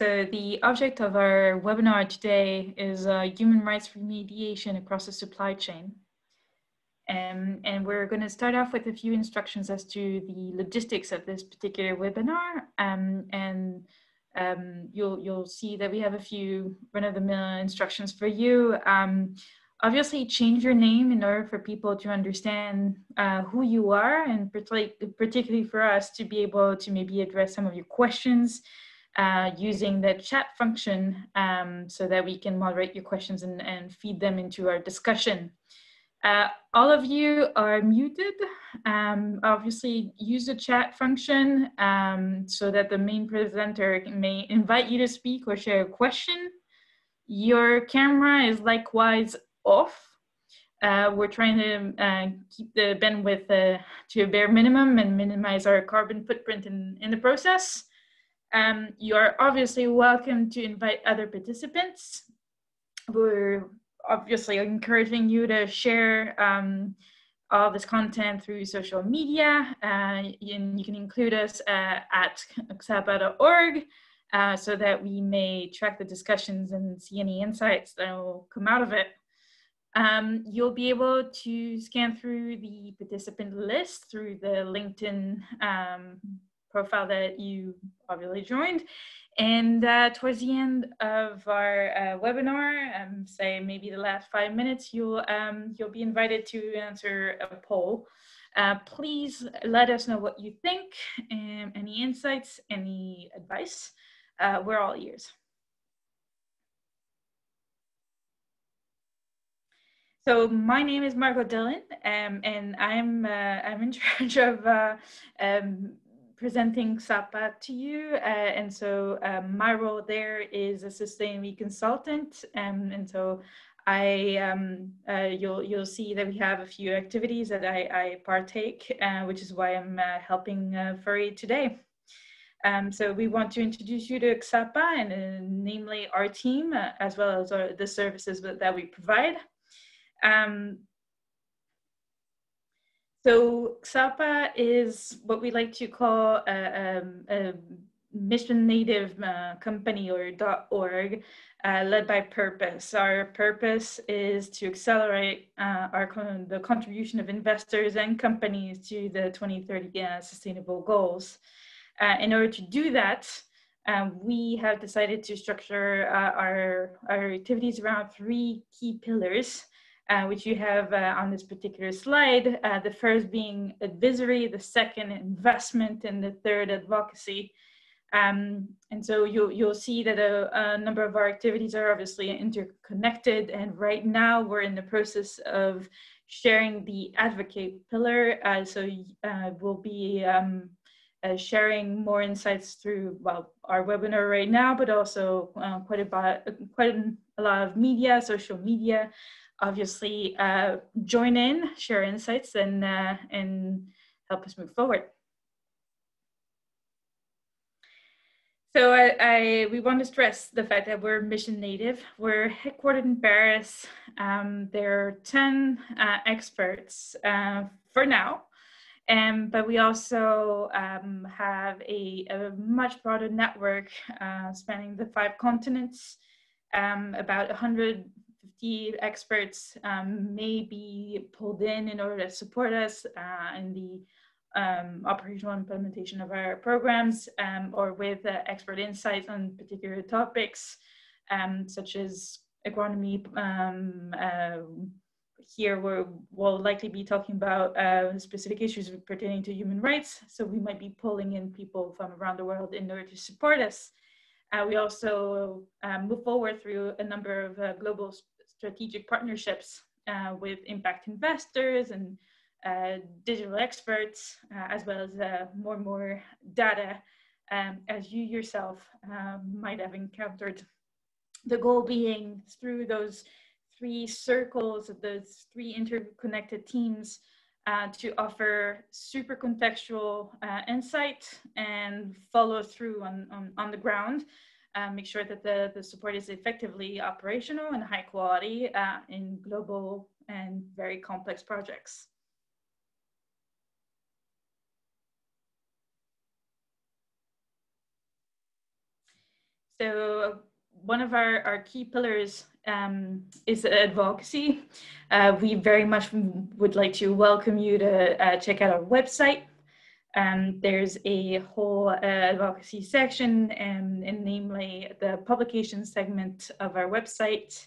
So the object of our webinar today is human rights remediation across the supply chain. And we're going to start off with a few instructions as to the logistics of this particular webinar. You'll see that we have a few run-of-the-mill instructions for you. Obviously, change your name in order for people to understand who you are, and particularly for us to be able to maybe address some of your questions using the chat function so that we can moderate your questions and feed them into our discussion. All of you are muted. Obviously, use the chat function so that the main presenter may invite you to speak or share a question. Your camera is likewise off. We're trying to keep the bandwidth to a bare minimum and minimize our carbon footprint in the process. You are obviously welcome to invite other participants. We're obviously encouraging you to share all this content through social media. And you can include us at ksapa.org so that we may track the discussions and see any insights that will come out of it. You'll be able to scan through the participant list through the LinkedIn profile that you obviously joined. And towards the end of our webinar, say maybe the last 5 minutes, you'll be invited to answer a poll. Please let us know what you think, any insights, any advice. We're all ears. So my name is Margot Dillon, and I'm in charge of presenting Ksapa to you. And so my role there is a sustainability consultant. And so you'll see that we have a few activities that I partake, which is why I'm helping Furry today. So we want to introduce you to Ksapa and namely our team, as well as the services that we provide. So Ksapa is what we like to call a mission native company or .org led by purpose. Our purpose is to accelerate the contribution of investors and companies to the 2030 sustainable goals. In order to do that, we have decided to structure our activities around 3 key pillars, which you have on this particular slide. The first being advisory, the second investment, and the third advocacy. And so you'll see that a number of our activities are obviously interconnected. And right now we're in the process of sharing the advocate pillar. So we'll be sharing more insights through, well, our webinar right now, but also quite a lot of media, social media. Obviously, join in, share insights, and help us move forward. So we want to stress the fact that we're mission native. We're headquartered in Paris. There are 10 experts for now, but we also have a much broader network spanning the 5 continents. About 150 experts may be pulled in order to support us in the operational implementation of our programs, or with expert insights on particular topics, such as agronomy. Here we'll likely be talking about specific issues pertaining to human rights, so we might be pulling in people from around the world in order to support us. We also move forward through a number of global strategic partnerships with impact investors and digital experts, as well as more and more data, as you yourself might have encountered. The goal being, through those 3 circles of those 3 interconnected teams, to offer super contextual insight and follow through on the ground. Make sure that the support is effectively operational and high quality in global and very complex projects. So one of our key pillars is advocacy. We very much would like to welcome you to check out our website. There's a whole advocacy section, and namely the publication segment of our website,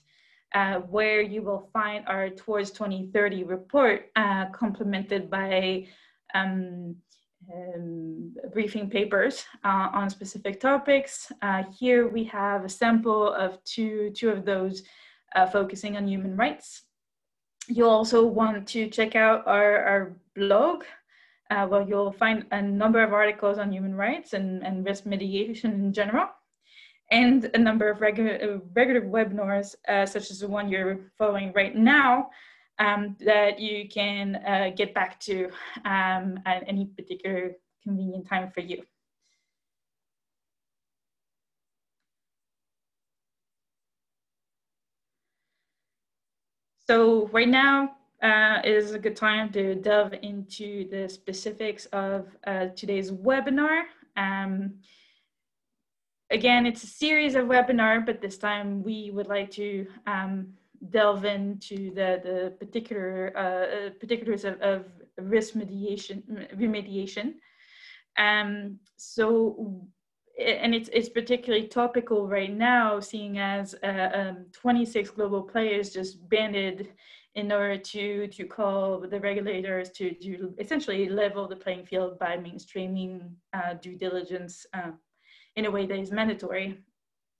where you will find our Towards 2030 report, complemented by briefing papers on specific topics. Here we have a sample of two of those focusing on human rights. You'll also want to check out our blog, where you'll find a number of articles on human rights and risk mitigation in general, and a number of regular webinars, such as the one you're following right now, that you can get back to at any particular convenient time for you. So right now is a good time to delve into the specifics of today's webinar. Again, it's a series of webinars, but this time we would like to delve into the particulars of risk remediation. And it's particularly topical right now, seeing as 26 global players just banded in order to call the regulators to essentially level the playing field by mainstreaming due diligence in a way that is mandatory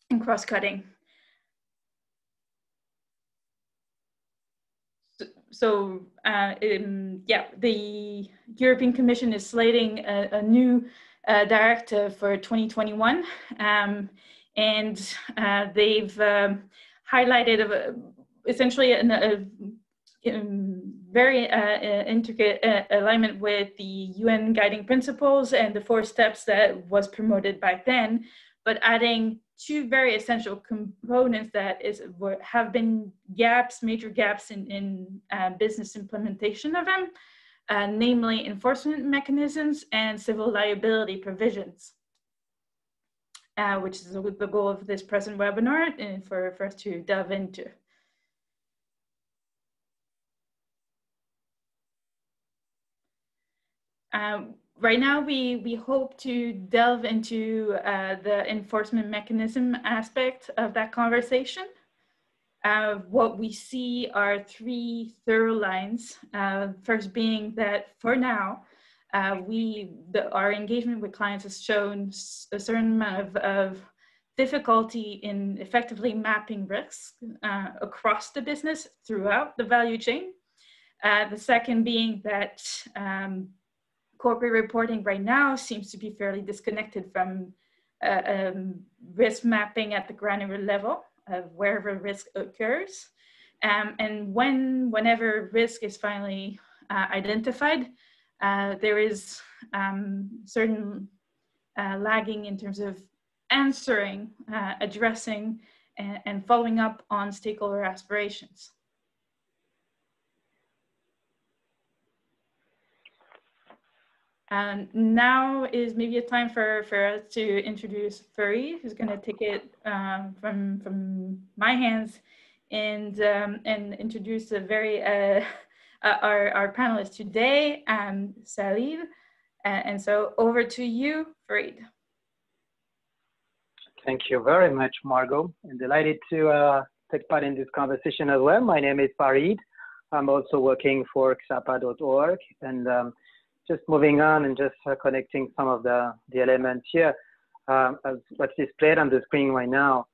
and cross-cutting. So the European Commission is slating a new directive for 2021, and they've highlighted essentially a very intricate alignment with the UN guiding principles and the 4 steps that was promoted back then, but adding 2 very essential components that have been major gaps in business implementation of them, namely enforcement mechanisms and civil liability provisions, which is the goal of this present webinar and for us to delve into. Right now, we hope to delve into the enforcement mechanism aspect of that conversation. What we see are 3 thorough lines. First being that for now, our engagement with clients has shown a certain amount of difficulty in effectively mapping risks across the business throughout the value chain. The second being that corporate reporting right now seems to be fairly disconnected from risk mapping at the granular level of wherever risk occurs. And whenever risk is finally identified, there is certain lagging in terms of answering, addressing, and following up on stakeholder aspirations. Now is maybe a time for us to introduce Farid, who's going to take it from my hands and introduce a very our panelists today, Salil. And so over to you, Farid. Thank you very much, Margot. I'm delighted to take part in this conversation as well. My name is Farid. I'm also working for Ksapa.org, and just moving on and just connecting some of the elements here. As what's displayed on the screen right now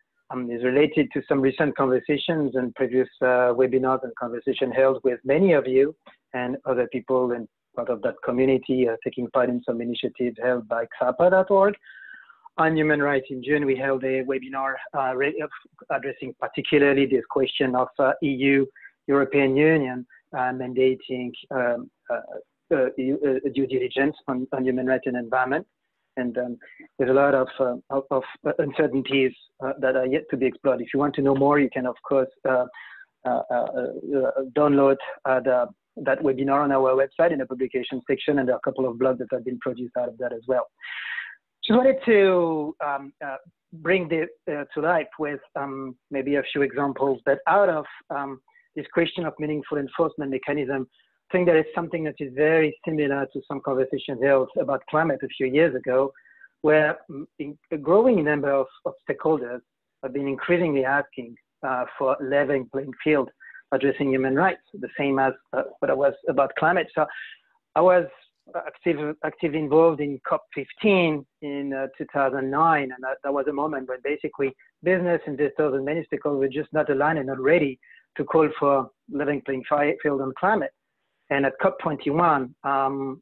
is related to some recent conversations and previous webinars and conversations held with many of you and other people and part of that community taking part in some initiatives held by Ksapa.org. On human rights in June, we held a webinar addressing particularly this question of European Union mandating due diligence on human rights and environment. And there's a lot of uncertainties that are yet to be explored. If you want to know more, you can, of course, download that webinar on our website in the publication section, and there are a couple of blogs that have been produced out of that as well. Just wanted to bring this to life with maybe a few examples. But out of this question of meaningful enforcement mechanism, I think there is something that is very similar to some conversations held about climate a few years ago, where a growing number of stakeholders have been increasingly asking for leveling playing field addressing human rights, the same as what I was about climate. So I was actively involved in COP15 in 2009, and that was a moment when basically business, investors, and many stakeholders were just not aligned and not ready to call for leveling playing field on climate. And at COP21, 5-6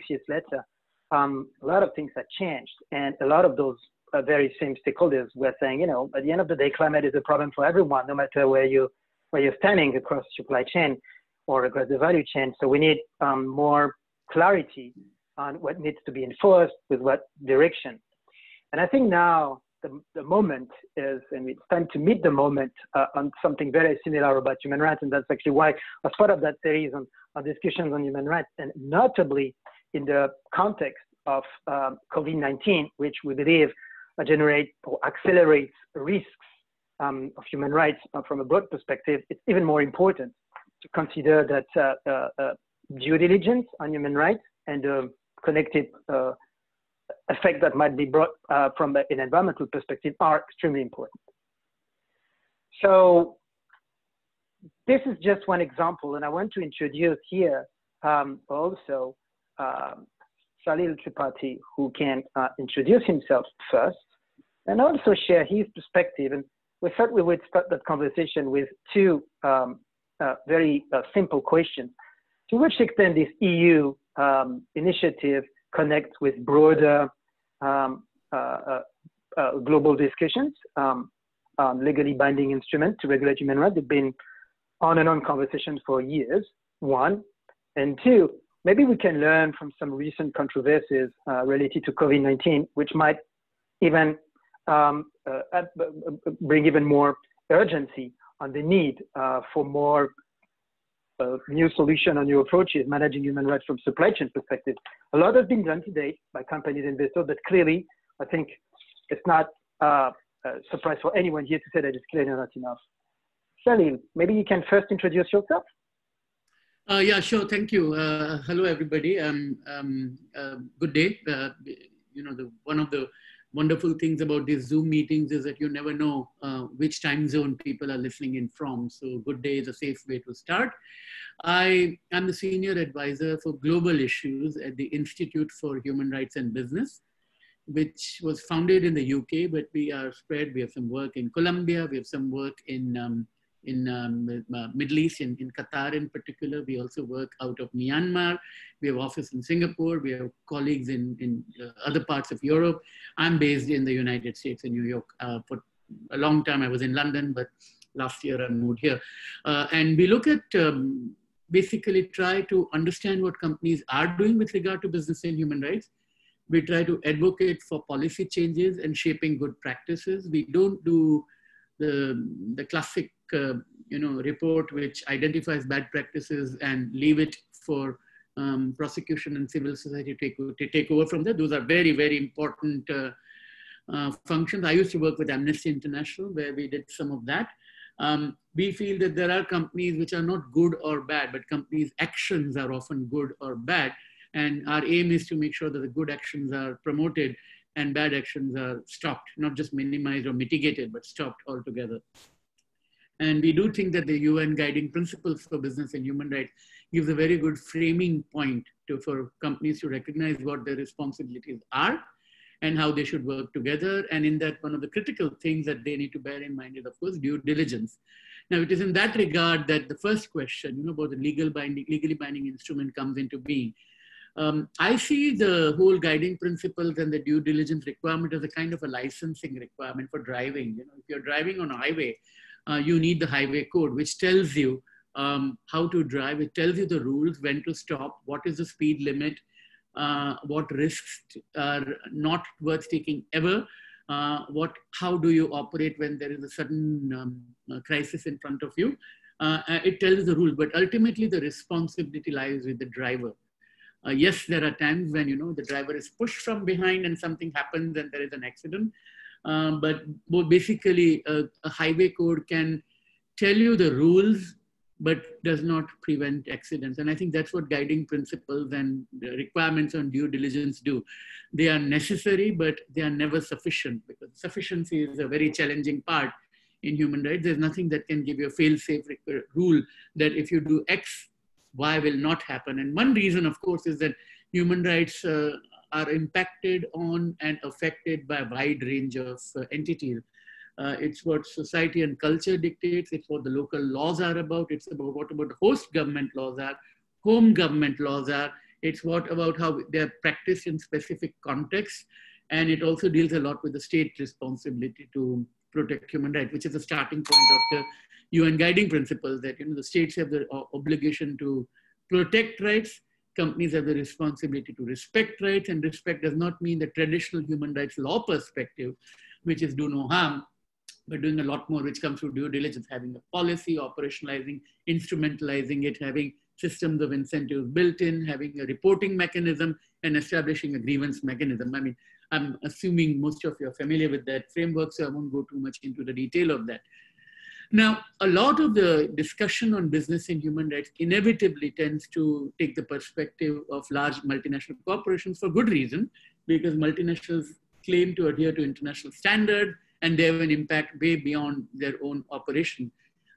years later, a lot of things had changed, and a lot of those very same stakeholders were saying, you know, at the end of the day, climate is a problem for everyone, no matter where you're standing across the supply chain or across the value chain. So we need more clarity on what needs to be enforced with what direction. And I think now the moment is, and it's time to meet the moment on something very similar about human rights. And that's actually why, as part of that series on discussions on human rights, and notably in the context of COVID-19, which we believe generate or accelerates risks of human rights from a broad perspective, it's even more important to consider that due diligence on human rights and the connected effect that might be brought from an environmental perspective are extremely important. So this is just one example, and I want to introduce here also Salil Tripathi, who can introduce himself first and also share his perspective. And we thought we would start that conversation with two very simple questions. To which extent this EU initiative connects with broader global discussions on legally binding instruments to regulate human rights? They've been on and on conversations for years, one. And two, maybe we can learn from some recent controversies related to COVID-19, which might even bring even more urgency on the need for more new solution or new approaches managing human rights from supply chain perspective. A lot has been done to date by companies and investors, but clearly, I think it's not a surprise for anyone here to say that it's clearly not enough. Salil, maybe you can first introduce yourself. Yeah, sure. Thank you. Hello, everybody. Good day. You know, one of the wonderful things about these Zoom meetings is that you never know which time zone people are listening in from. So good day is a safe way to start. I am the senior advisor for global issues at the Institute for Human Rights and Business, which was founded in the UK, but we are spread. We have some work in Colombia. We have some work in Middle East, in Qatar in particular. We also work out of Myanmar. We have office in Singapore. We have colleagues in other parts of Europe. I'm based in the United States, in New York. For a long time, I was in London, but last year I moved here. And we look at basically try to understand what companies are doing with regard to business and human rights. We try to advocate for policy changes and shaping good practices. We don't do the classic report which identifies bad practices and leave it for prosecution and civil society to take over from there. Those are very, very important functions. I used to work with Amnesty International, where we did some of that. We feel that there are companies which are not good or bad, but companies' actions are often good or bad. And our aim is to make sure that the good actions are promoted and bad actions are stopped, not just minimized or mitigated, but stopped altogether. And we do think that the UN Guiding Principles for Business and Human Rights gives a very good framing point for companies to recognize what their responsibilities are and how they should work together. And in that, one of the critical things that they need to bear in mind is, of course, due diligence. Now, it is in that regard that the first question, about the legally binding instrument comes into being. I see the whole guiding principles and the due diligence requirement as a kind of a licensing requirement for driving. If you're driving on a highway, you need the highway code, which tells you how to drive. It tells you the rules, when to stop, what is the speed limit, what risks are not worth taking ever, how do you operate when there is a sudden crisis in front of you. It tells the rules, but ultimately the responsibility lies with the driver. Yes, there are times when, the driver is pushed from behind and something happens and there is an accident. But basically, a highway code can tell you the rules, but does not prevent accidents. And I think that's what guiding principles and the requirements on due diligence do. They are necessary, but they are never sufficient, because sufficiency is a very challenging part in human rights. There's nothing that can give you a fail-safe rule that if you do X, Y will not happen. And one reason, of course, is that human rights are impacted on and affected by a wide range of entities. It's what society and culture dictates. It's what the local laws are about. It's about what about host government laws are, home government laws are. It's what about how they're practiced in specific contexts. And it also deals a lot with the state responsibility to protect human rights, which is the starting point of the UN guiding principles, that the states have the obligation to protect rights. Companies have the responsibility to respect rights, and respect does not mean the traditional human rights law perspective, which is do no harm, but doing a lot more, which comes through due diligence, having a policy, operationalizing, instrumentalizing it, having systems of incentives built in, having a reporting mechanism, and establishing a grievance mechanism. I mean, I'm assuming most of you are familiar with that framework, so I won't go too much into the detail of that. Now, a lot of the discussion on business and human rights inevitably tends to take the perspective of large multinational corporations for good reason, because multinationals claim to adhere to international standards, and they have an impact way beyond their own operation.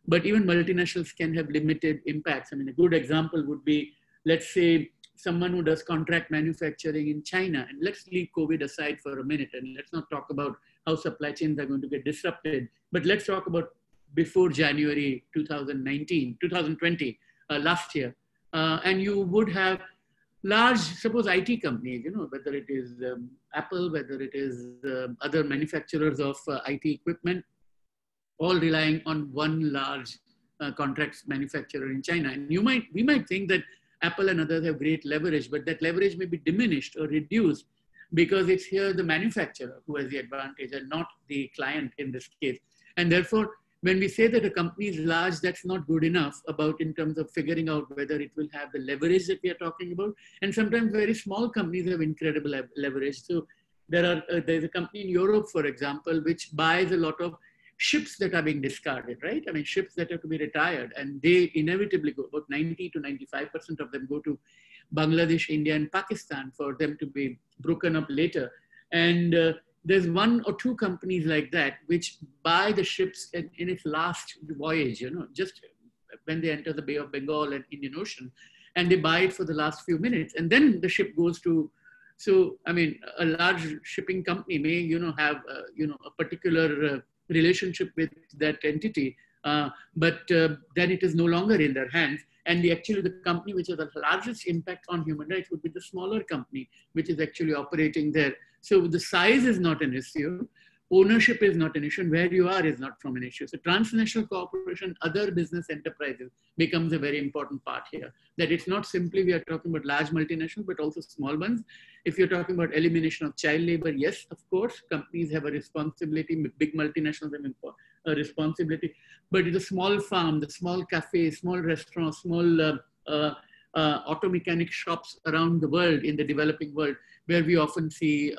But even multinationals can have limited impacts. I mean, a good example would be, let's say, someone who does contract manufacturing in China, and let's leave COVID aside for a minute, and let's not talk about how supply chains are going to get disrupted, but let's talk about before January 2020, last year. And you would have large, suppose IT companies, whether it is Apple, whether it is other manufacturers of IT equipment, all relying on one large contracts manufacturer in China. And we might think that Apple and others have great leverage, but that leverage may be diminished or reduced because it's here the manufacturer who has the advantage and not the client in this case. And therefore, when we say that a company is large, that's not good enough in terms of figuring out whether it will have the leverage that we are talking about. And sometimes very small companies have incredible leverage. So there's a company in Europe, for example, which buys a lot of ships that are being discarded, right? I mean, ships that have to be retired, and they inevitably go, about 90 to 95% of them go to Bangladesh, India, and Pakistan for them to be broken up later. And there's one or two companies like that which buy the ships in its last voyage, just when they enter the Bay of Bengal and Indian Ocean, and they buy it for the last few minutes, and then the ship goes to. So, I mean, a large shipping company may, have, a particular relationship with that entity, but then it is no longer in their hands. And actually the company which has the largest impact on human rights would be the smaller company, which is actually operating there. So the size is not an issue. Ownership is not an issue, and where you are is not from an issue. So transnational cooperation, other business enterprises becomes a very important part here. That it's not simply we are talking about large multinationals, but also small ones. If you're talking about elimination of child labor, yes, of course, companies have a responsibility, big multinationals have a responsibility, but it's a small farm, the small cafe, small restaurant, small auto mechanic shops around the world, in the developing world, where we often see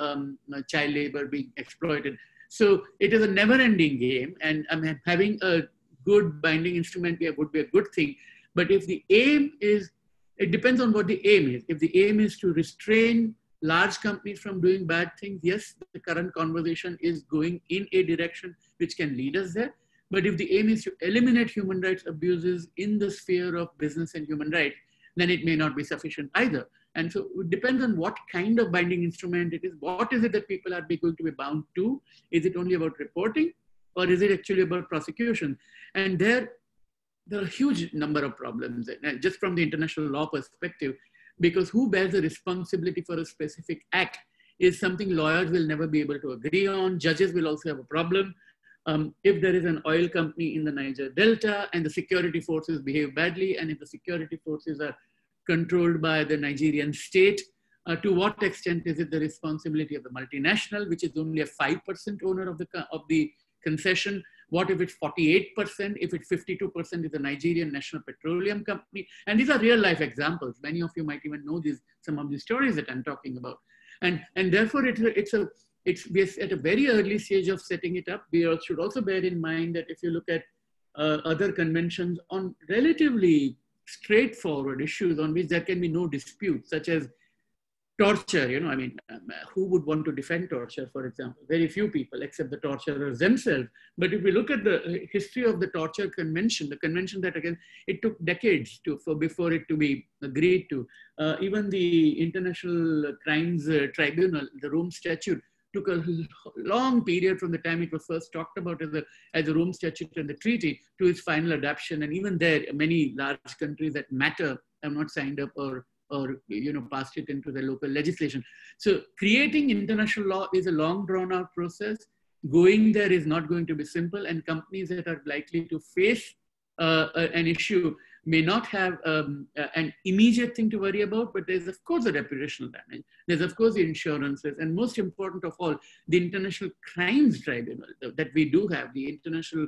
child labor being exploited. So it is a never-ending game, and having a good binding instrument would be a good thing. But if the aim is, it depends on what the aim is. If the aim is to restrain large companies from doing bad things, yes, the current conversation is going in a direction which can lead us there. But if the aim is to eliminate human rights abuses in the sphere of business and human rights, then it may not be sufficient either. And so it depends on what kind of binding instrument it is. What is it that people are going to be bound to? Is it only about reporting, or is it actually about prosecution? And there are a huge number of problems, just from the international law perspective, because who bears the responsibility for a specific act is something lawyers will never be able to agree on. Judges will also have a problem. If there is an oil company in the Niger Delta and the security forces behave badly, and if the security forces are controlled by the Nigerian state, to what extent is it the responsibility of the multinational, which is only a 5% owner of the concession? What if it's 48%? If it's 52% is the Nigerian National Petroleum Company? And these are real life examples. Many of you might even know some of these stories that I'm talking about. And therefore it's we're at a very early stage of setting it up. We should also bear in mind that if you look at other conventions on relatively straightforward issues on which there can be no dispute, such as torture, who would want to defend torture, for example? Very few people, except the torturers themselves. But if we look at the history of the torture convention, the convention that, again, it took decades before it to be agreed to. Even the International Crimes Tribunal, the Rome Statute, took a long period from the time it was first talked about as a Rome Statute and the treaty to its final adoption. And even there, many large countries that matter have not signed up or passed it into the local legislation. So creating international law is a long drawn out process. Going there is not going to be simple, and companies that are likely to face an issue may not have an immediate thing to worry about, but there's of course a reputational damage. There's of course the insurances, and most important of all, the International Crimes Tribunal that we do have, the international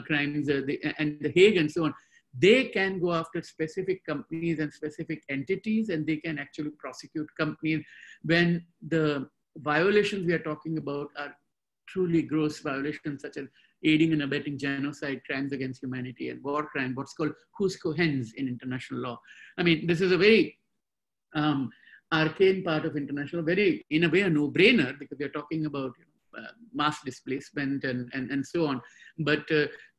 crimes and the Hague and so on. They can go after specific companies and specific entities, and they can actually prosecute companies when the violations we are talking about are truly gross violations, such as aiding and abetting genocide, crimes against humanity, and war crime, what's called jus cogens in international law. I mean, this is a very arcane part of international, very, in a way, a no-brainer, because we are talking about mass displacement and so on. But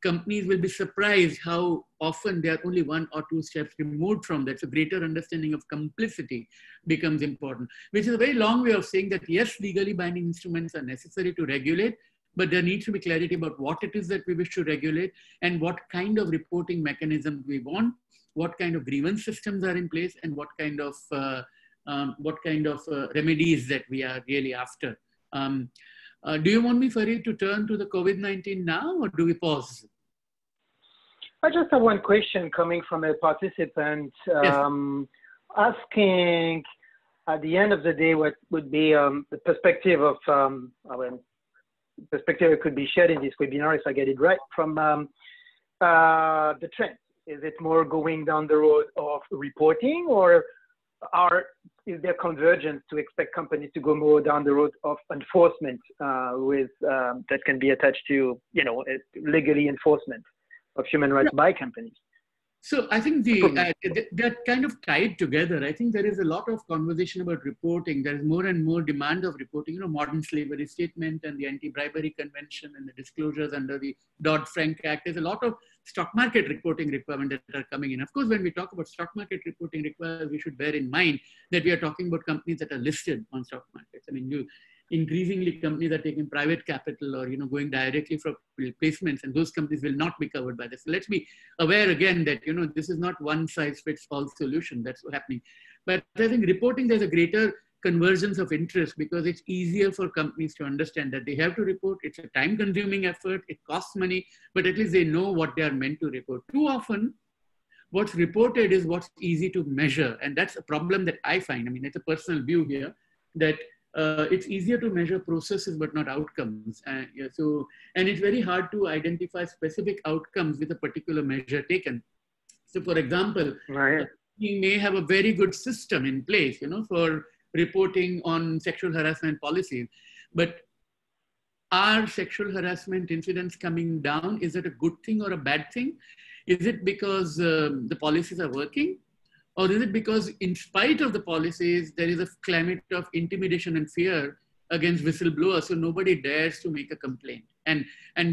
companies will be surprised how often they are only one or two steps removed from that. So greater understanding of complicity becomes important, which is a very long way of saying that yes, legally binding instruments are necessary to regulate, but there needs to be clarity about what it is that we wish to regulate and what kind of reporting mechanisms we want, what kind of grievance systems are in place, and what kind of remedies that we are really after. Do you want me, Farid, to turn to the COVID-19 now, or do we pause? I just have one question coming from a participant asking, at the end of the day, what would be the perspective of, perspective that could be shared in this webinar, if I get it right, from the trend. Is it more going down the road of reporting, or is there convergence to expect companies to go more down the road of enforcement that can be attached to, legally enforcement of human rights by companies? So I think they're kind of tied together. I think there is a lot of conversation about reporting. There is more and more demand of reporting, modern slavery statement and the anti-bribery convention and the disclosures under the Dodd-Frank Act. There's a lot of stock market reporting requirements that are coming in. Of course, when we talk about stock market reporting requirements, we should bear in mind that we are talking about companies that are listed on stock markets. I mean, increasingly companies are taking private capital or going directly from placements, and those companies will not be covered by this. So let's be aware again that this is not one size fits all solution that's happening. But I think reporting, there's a greater convergence of interest because it's easier for companies to understand that they have to report. It's a time consuming effort, it costs money, but at least they know what they are meant to report. Too often what's reported is what's easy to measure, and that's a problem that I find. I mean, it's a personal view here that it's easier to measure processes but not outcomes. And it's very hard to identify specific outcomes with a particular measure taken. So for example, we may have a very good system in place, for reporting on sexual harassment policies, but are sexual harassment incidents coming down? Is it a good thing or a bad thing? Is it because the policies are working? Or is it because in spite of the policies, there is a climate of intimidation and fear against whistleblowers, so nobody dares to make a complaint, and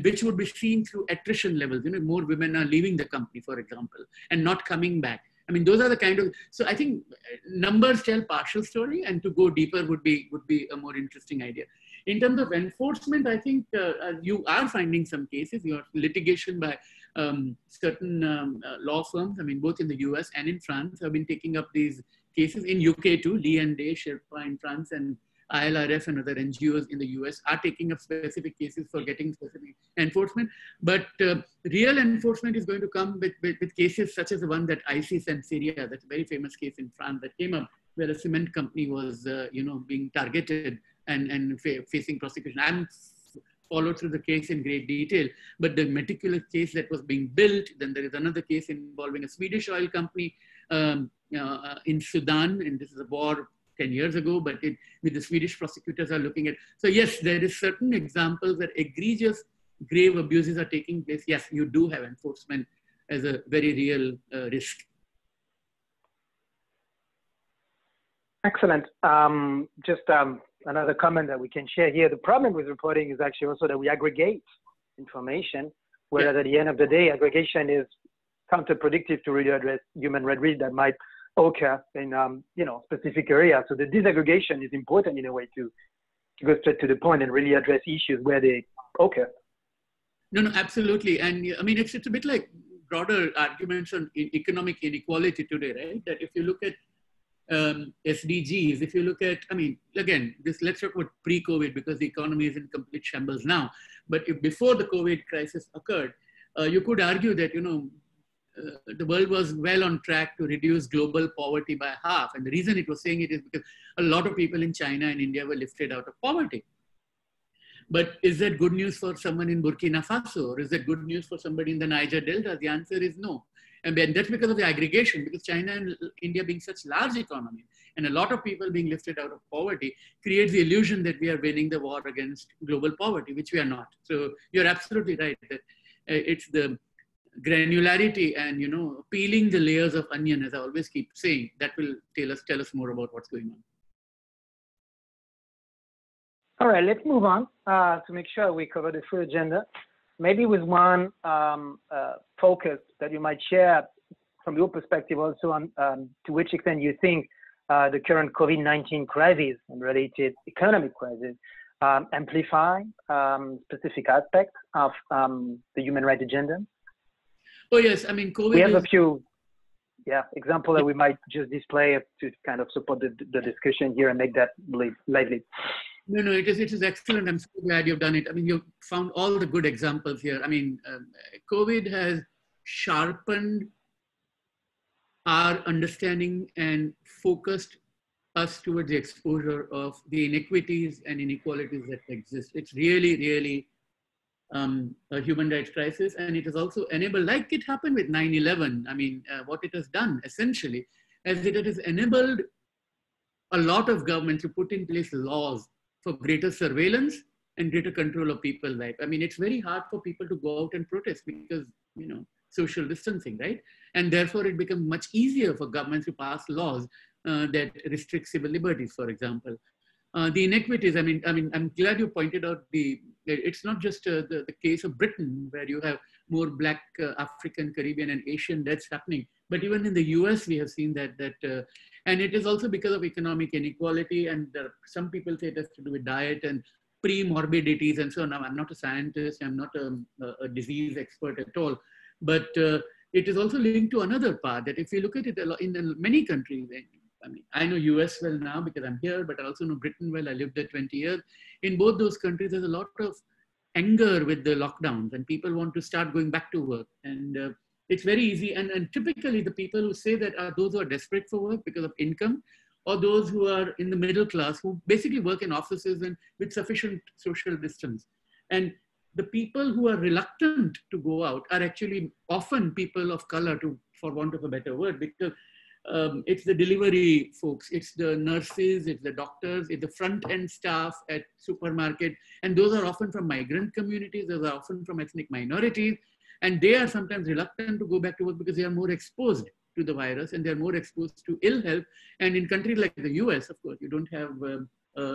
which would be seen through attrition levels. More women are leaving the company, for example, and not coming back. I mean, those are the kind of, so I think numbers tell partial story, and to go deeper would be a more interesting idea. In terms of enforcement, I think you are finding some cases, your litigation by certain law firms, I mean, both in the US and in France, have been taking up these cases. In UK too, Lee and Day, Sherpa in France, and ILRF and other NGOs in the US are taking up specific cases for getting specific enforcement. But real enforcement is going to come with cases such as the one that ISIS and Syria, that's a very famous case in France that came up, where a cement company was being targeted and facing prosecution. I haven't followed through the case in great detail, but the meticulous case that was being built, then there is another case involving a Swedish oil company in Sudan, and this is a war 10 years ago, but with the Swedish prosecutors are looking at. So yes, there is certain examples that egregious grave abuses are taking place. Yes, you do have enforcement as a very real risk. Excellent. Just another comment that we can share here. The problem with reporting is actually also that we aggregate information, whereas at the end of the day, aggregation is counterproductive to really address human rights that might occur in specific areas. So the disaggregation is important in a way to go straight to the point and really address issues where they occur. No, absolutely. And I mean, it's a bit like broader arguments on economic inequality today, right? That if you look at SDGs, if you look at, I mean, again, let's talk about pre-COVID because the economy is in complete shambles now. But if before the COVID crisis occurred, you could argue that, the world was well on track to reduce global poverty by half. And the reason it was saying it is because a lot of people in China and India were lifted out of poverty. But is that good news for someone in Burkina Faso? Or is that good news for somebody in the Niger Delta? The answer is no. And that's because of the aggregation, because China and India being such large economies and a lot of people being lifted out of poverty creates the illusion that we are winning the war against global poverty, which we are not. So you're absolutely right that it's the granularity and, peeling the layers of onion, as I always keep saying, that will tell us more about what's going on. All right, let's move on to make sure we cover the full agenda. Maybe with one focus that you might share from your perspective also on to which extent you think the current COVID-19 crisis and related economic crisis amplify specific aspects of the human rights agenda. Oh yes, I mean, COVID. We have a few examples that we might just display to kind of support the discussion here and make that lively. No, it is excellent. I'm so glad you've done it. I mean, you've found all the good examples here. I mean, COVID has sharpened our understanding and focused us towards the exposure of the inequities and inequalities that exist. It's really, really a human rights crisis. And it has also enabled, like it happened with 9/11, I mean, what it has done essentially, as it has enabled a lot of governments to put in place laws for greater surveillance and greater control of people's life. I mean, it's very hard for people to go out and protest because, social distancing, right? And therefore it becomes much easier for governments to pass laws that restrict civil liberties, for example. The inequities, I mean, I'm glad you pointed out it's not just the case of Britain where you have more Black, African, Caribbean and Asian deaths happening, but even in the US, we have seen that and it is also because of economic inequality, and some people say it has to do with diet and pre-morbidities and so on. Now, I'm not a scientist, I'm not a disease expert at all, but it is also linked to another part that if you look at it in many countries, I mean, I know US well now because I'm here, but I also know Britain well, I lived there 20 years. In both those countries, there's a lot of anger with the lockdowns and people want to start going back to work. And it's very easy. And typically the people who say that are those who are desperate for work because of income, or those who are in the middle class who basically work in offices and with sufficient social distance. And the people who are reluctant to go out are actually often people of color, for want of a better word, because it's the delivery folks, it's the nurses, it's the doctors, it's the front end staff at supermarket. And those are often from migrant communities, those are often from ethnic minorities. And they are sometimes reluctant to go back to work because they are more exposed to the virus and they're more exposed to ill health. And in countries like the US, of course, you don't have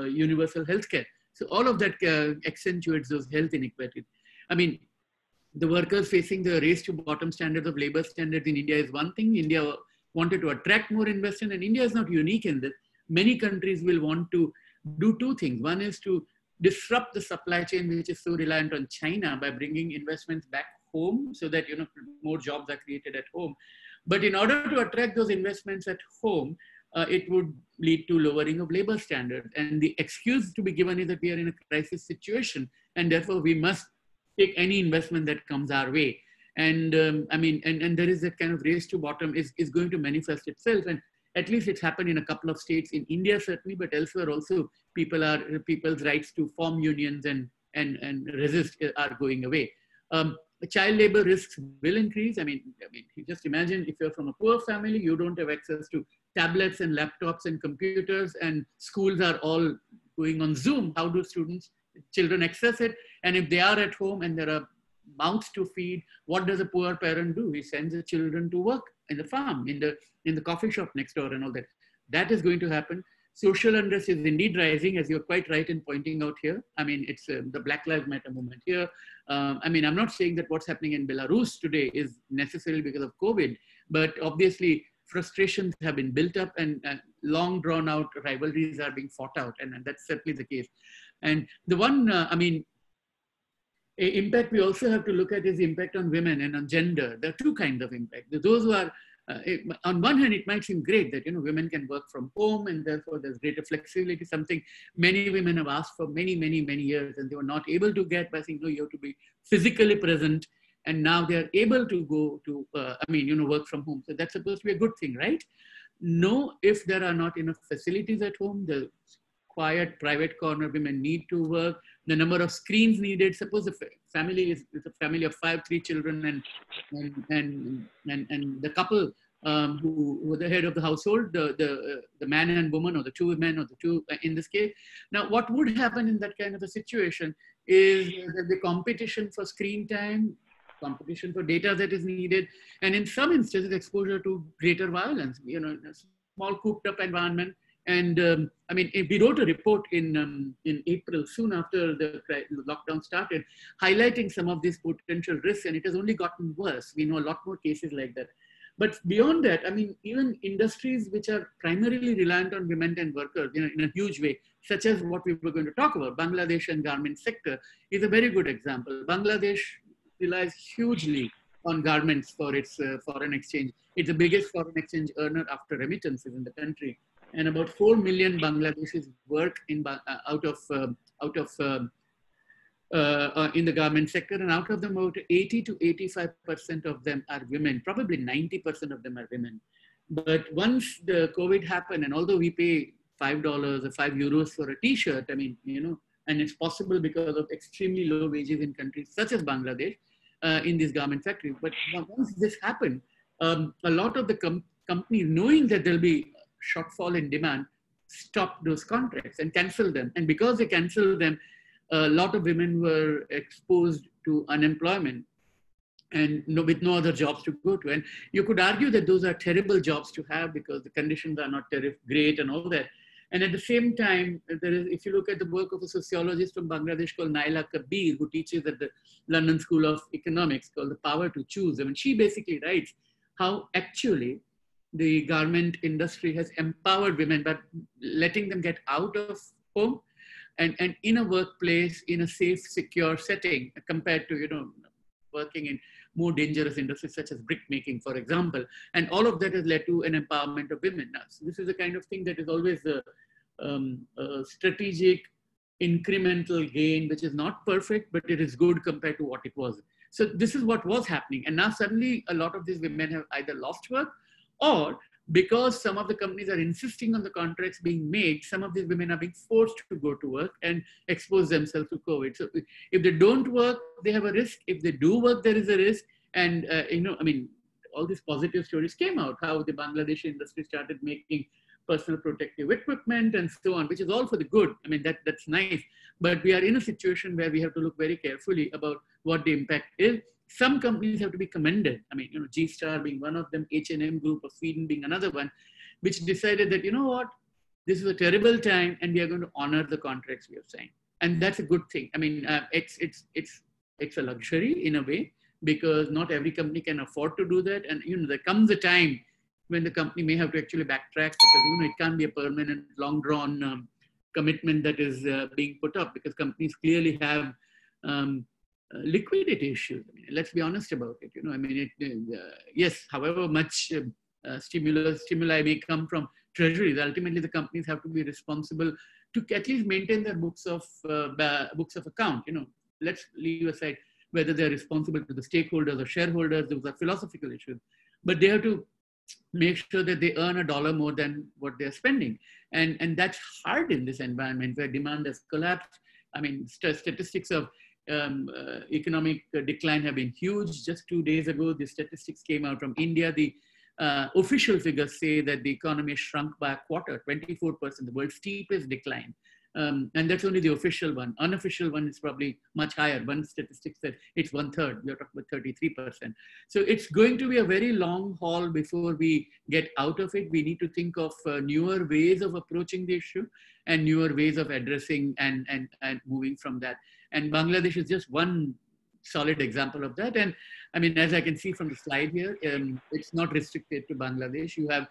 universal healthcare. So all of that accentuates those health inequalities. I mean, the workers facing the race to bottom standards of labor standards in India is one thing. India wanted to attract more investment, and India is not unique in this. Many countries will want to do two things. One is to disrupt the supply chain, which is so reliant on China, by bringing investments back home so that more jobs are created at home. But in order to attract those investments at home, it would lead to lowering of labor standards. And the excuse to be given is that we are in a crisis situation, and therefore we must take any investment that comes our way. And I mean, and there is that kind of race to bottom is going to manifest itself. And at least it's happened in a couple of states, in India certainly, but elsewhere also, people's rights to form unions and resist are going away. the child labor risks will increase. I mean, you just imagine if you're from a poor family, you don't have access to tablets and laptops and computers, and schools are all going on Zoom. How do children access it? And if they are at home and there are mouths to feed, what does a poor parent do? He sends the children to work in the farm, in the coffee shop next door and all that. That is going to happen. Social unrest is indeed rising, as you're quite right in pointing out here. I mean, it's the Black Lives Matter movement here. I mean, I'm not saying that what's happening in Belarus today is necessarily because of COVID, but obviously frustrations have been built up, and long drawn out rivalries are being fought out. And that's certainly the case. And the one, impact we also have to look at is the impact on women and on gender. There are two kinds of impact. Those who are, on one hand, it might seem great that, women can work from home and therefore there's greater flexibility, something many women have asked for many, many, many years, and they were not able to get by saying, no, you have to be physically present. And now they're able to go to, work from home. So that's supposed to be a good thing, right? No, if there are not enough facilities at home, the quiet private corner women need to work, the number of screens needed. Suppose a family is a family of 3 children, and the couple who were the head of the household, the man and woman, or the two men, or the two in this case. Now, what would happen in that kind of a situation is that the competition for screen time, competition for data that is needed, and in some instances, exposure to greater violence, in a small cooped up environment. And we wrote a report in April, soon after the lockdown started, highlighting some of these potential risks, and it has only gotten worse. We know a lot more cases like that. But beyond that, even industries which are primarily reliant on women and workers, in a huge way, such as what we were going to talk about, Bangladesh and garment sector is a very good example. Bangladesh relies hugely on garments for its foreign exchange. It's the biggest foreign exchange earner after remittances in the country. And about 4 million Bangladeshis work in the garment sector, and out of them, about 80 to 85% of them are women. Probably 90% of them are women. But once the COVID happened, and although we pay $5 or €5 for a T-shirt, and it's possible because of extremely low wages in countries such as Bangladesh, in these garment factories. But once this happened, a lot of the companies, knowing that there'll be shortfall in demand, stopped those contracts and canceled them. And because they canceled them, a lot of women were exposed to unemployment and with no other jobs to go to. And you could argue that those are terrible jobs to have because the conditions are not great and all that. And at the same time, if you look at the work of a sociologist from Bangladesh called Naila Kabir, who teaches at the London School of Economics, called The Power to Choose. She basically writes how actually the garment industry has empowered women by letting them get out of home and in a workplace, in a safe, secure setting, compared to, working in more dangerous industries such as brick making, for example. And all of that has led to an empowerment of women. Now, so this is the kind of thing that is always a strategic, incremental gain, which is not perfect, but it is good compared to what it was. So this is what was happening. And now suddenly a lot of these women have either lost work, or because some of the companies are insisting on the contracts being made, some of these women are being forced to go to work and expose themselves to COVID. So if they don't work, they have a risk. If they do work, there is a risk. And, all these positive stories came out, how the Bangladeshi industry started making personal protective equipment and so on, which is all for the good. That's nice. But we are in a situation where we have to look very carefully about what the impact is. Some companies have to be commended. G-Star being one of them, H&M Group of Sweden being another one, which decided that, this is a terrible time and we are going to honor the contracts we have signed. And that's a good thing. It's a luxury in a way, because not every company can afford to do that. And, there comes a time when the company may have to actually backtrack, because, it can't be a permanent, long drawn commitment that is being put up, because companies clearly have liquidity issues. Let's be honest about it. Yes, however much stimuli may come from treasuries, ultimately the companies have to be responsible to at least maintain their books of account. Let's leave aside whether they're responsible to the stakeholders or shareholders. Those are philosophical issues, but they have to make sure that they earn $1 more than what they're spending, and that's hard in this environment where demand has collapsed. Statistics of economic decline have been huge. Just 2 days ago, the statistics came out from India. The official figures say that the economy shrunk by a quarter, 24%, the world's steepest decline. And that's only the official one. Unofficial one is probably much higher. One statistic said it's 1/3. We're talking about 33%. So it's going to be a very long haul before we get out of it. We need to think of newer ways of approaching the issue and newer ways of addressing and moving from that. And Bangladesh is just one solid example of that. And I mean, as I can see from the slide here, it's not restricted to Bangladesh. You have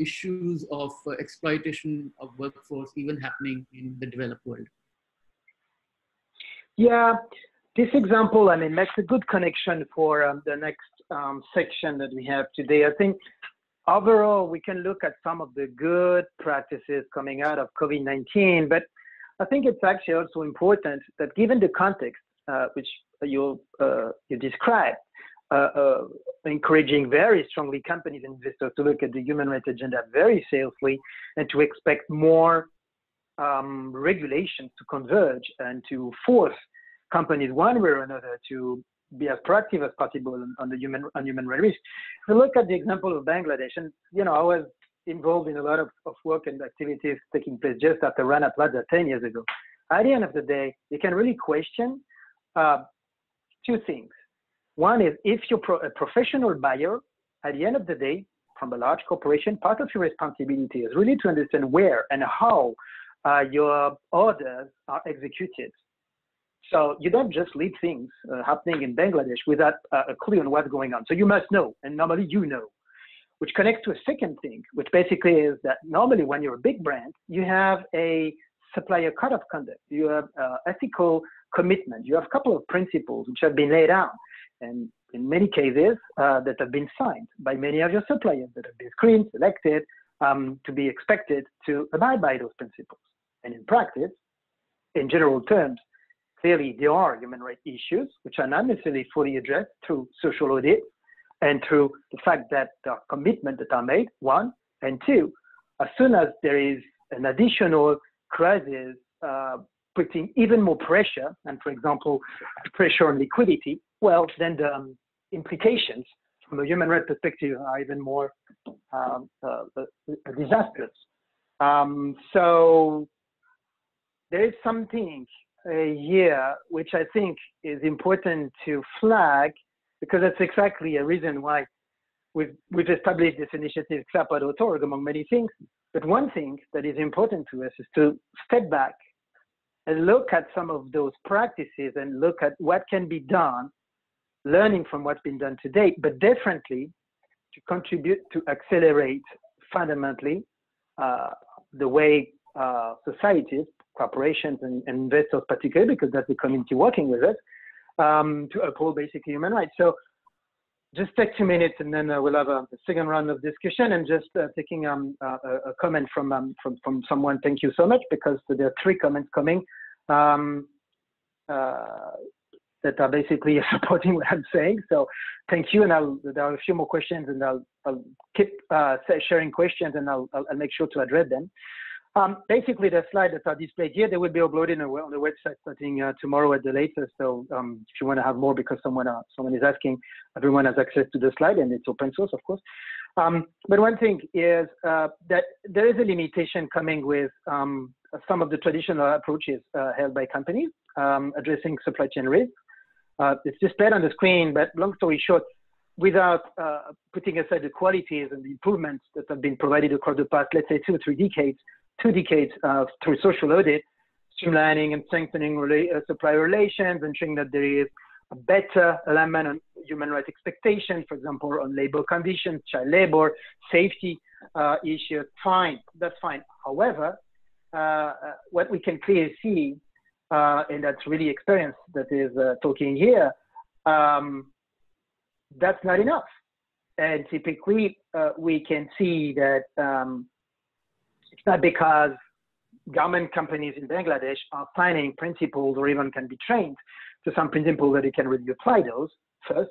issues of exploitation of workforce even happening in the developed world. Yeah, this example, I mean, makes a good connection for the next section that we have today. I think overall, we can look at some of the good practices coming out of COVID-19, but I think it's actually also important that given the context, which you described, encouraging very strongly companies and investors to look at the human rights agenda very seriously and to expect more regulations to converge and to force companies one way or another to be as proactive as possible on the human rights risk. If you look at the example of Bangladesh, and I was involved in a lot of work and activities taking place just after Rana Plaza 10 years ago. At the end of the day, you can really question two things. One is if you're a professional buyer, at the end of the day, from a large corporation, part of your responsibility is really to understand where and how your orders are executed. So you don't just leave things happening in Bangladesh without a clue on what's going on. So you must know, and normally you know, which connects to a second thing, which basically is that normally when you're a big brand, you have a supplier code of conduct, you have ethical commitment, you have a couple of principles which have been laid out, and in many cases that have been signed by many of your suppliers that have been screened, selected, to be expected to abide by those principles. And in practice, in general terms, clearly there are human rights issues which are not necessarily fully addressed through social audit and through the fact that there are commitments that are made, one, and two, as soon as there is an additional crisis putting even more pressure, and for example, pressure on liquidity, well, then the implications from a human rights perspective are even more disastrous. So there is something here which I think is important to flag, because that's exactly a reason why we've established this initiative, Ksapa.org, among many things. But one thing that is important to us is to step back and look at some of those practices and look at what can be done, learning from what's been done to date, but differently to contribute to accelerate fundamentally the way societies, corporations, and investors particularly, because that's the community working with us, to uphold basically human rights. So just take 2 minutes and then we'll have a second round of discussion, and just taking a comment from someone. Thank you so much, because there are 3 comments coming that are basically supporting what I'm saying. So thank you, and there are a few more questions, and I'll keep sharing questions, and I'll make sure to address them. Basically, the slides that are displayed here, they will be uploaded on the website starting tomorrow at the latest. So if you want to have more, because someone is asking, everyone has access to the slide, and it's open source, of course. But one thing is that there is a limitation coming with some of the traditional approaches held by companies addressing supply chain risk. It's displayed on the screen, but long story short, without putting aside the qualities and the improvements that have been provided across the past, let's say 2 or 3 decades, 2 decades through social audit, streamlining and strengthening supplier relations, ensuring that there is a better alignment on human rights expectations, for example, on labor conditions, child labor, safety issues, fine, that's fine. However, what we can clearly see, and that's really experience that is talking here, that's not enough. And typically, we can see that it's not because government companies in Bangladesh are signing principles or even can be trained to some principles that they can really apply those, first.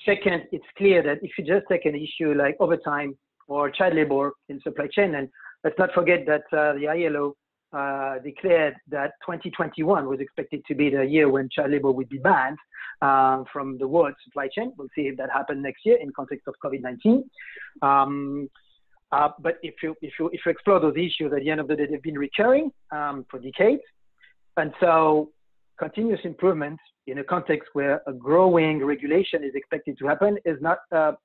Second, it's clear that if you just take an issue like overtime or child labor in supply chain, and let's not forget that the ILO declared that 2021 was expected to be the year when child labor would be banned from the world supply chain. We'll see if that happens next year in context of COVID-19. But if you explore those issues, at the end of the day, they've been recurring for decades. And so continuous improvement in a context where a growing regulation is expected to happen is not the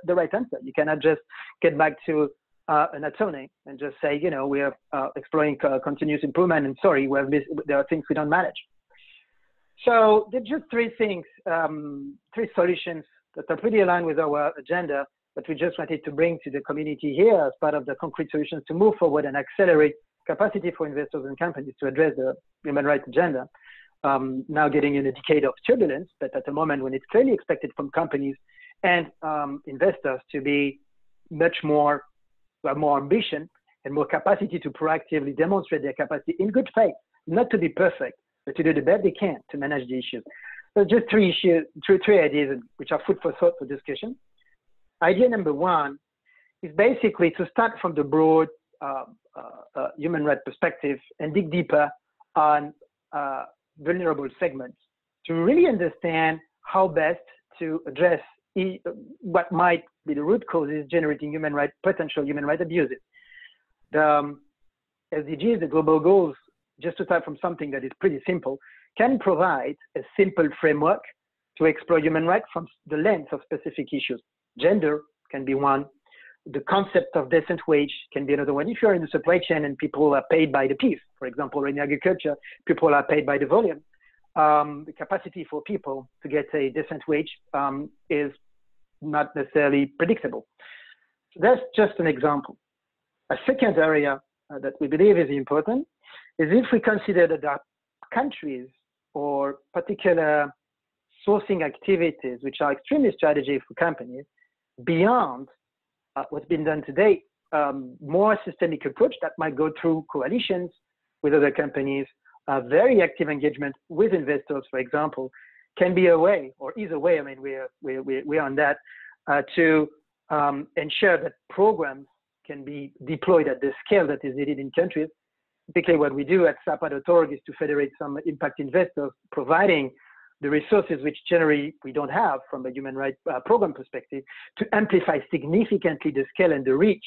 right answer. You cannot just get back to an attorney and just say, you know, we are exploring continuous improvement, and sorry, there are things we don't manage. So there's just three things, three solutions that are pretty aligned with our agenda that we just wanted to bring to the community here as part of the concrete solutions to move forward and accelerate capacity for investors and companies to address the human rights agenda. Now getting in a decade of turbulence, but at a moment when it's clearly expected from companies and investors to be much more, have more ambition and more capacity to proactively demonstrate their capacity in good faith, not to be perfect, but to do the best they can to manage the issues. So just three ideas which are food for thought for discussion. Idea number one is basically to start from the broad human rights perspective and dig deeper on vulnerable segments to really understand how best to address what might be the root causes generating potential human rights abuses. The SDGs, the global goals, just to start from something that is pretty simple, can provide a simple framework to explore human rights from the lens of specific issues. Gender can be one. The concept of decent wage can be another one. If you're in the supply chain and people are paid by the piece, for example, in agriculture, people are paid by the volume. The capacity for people to get a decent wage is not necessarily predictable. So that's just an example. A second area that we believe is important is if we consider that there are countries or particular sourcing activities which are extremely strategic for companies beyond what's been done to date, more systemic approach that might go through coalitions with other companies, very active engagement with investors, for example, can be a way, or is a way, I mean, we're on that, to ensure that programs can be deployed at the scale that is needed in countries. Typically what we do at Ksapa.org is to federate some impact investors, providing the resources which generally we don't have from a human rights program perspective, to amplify significantly the scale and the reach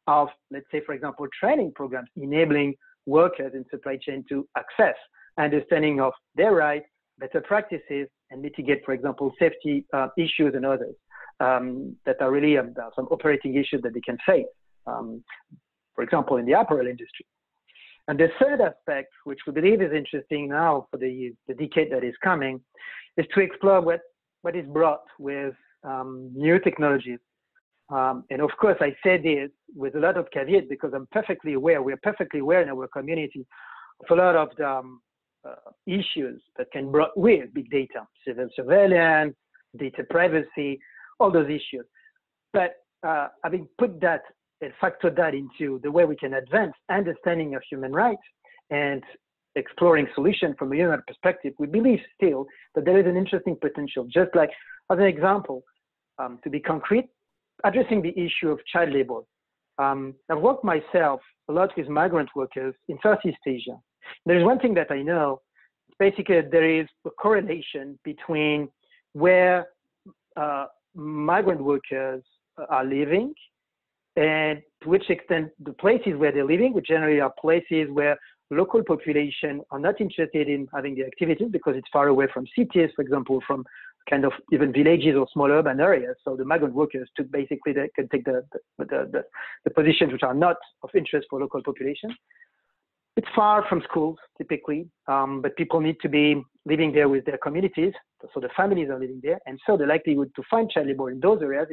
of, let's say, for example, training programs, enabling workers in supply chain to access understanding of their rights, better practices, and mitigate, for example, safety issues and others that are really some operating issues that they can face, for example, in the apparel industry. And the third aspect, which we believe is interesting now for the decade that is coming, is to explore what is brought with new technologies. And of course, I say this with a lot of caveats because I'm perfectly aware, we're perfectly aware in our community of a lot of the issues that can be brought with big data, civil surveillance, data privacy, all those issues. But having put that and factor that into the way we can advance understanding of human rights and exploring solutions from a human rights perspective, we believe still that there is an interesting potential. Just like, as an example, to be concrete, addressing the issue of child labor. I've worked myself a lot with migrant workers in Southeast Asia. There's one thing that I know, basically there is a correlation between where migrant workers are living and to which extent the places where they're living, which generally are places where local population are not interested in having the activities because it's far away from cities, for example, from kind of even villages or small urban areas. So the migrant workers took basically, they can take the positions which are not of interest for local population. It's far from schools typically, but people need to be living there with their communities. So the families are living there. And so the likelihood to find child labor in those areas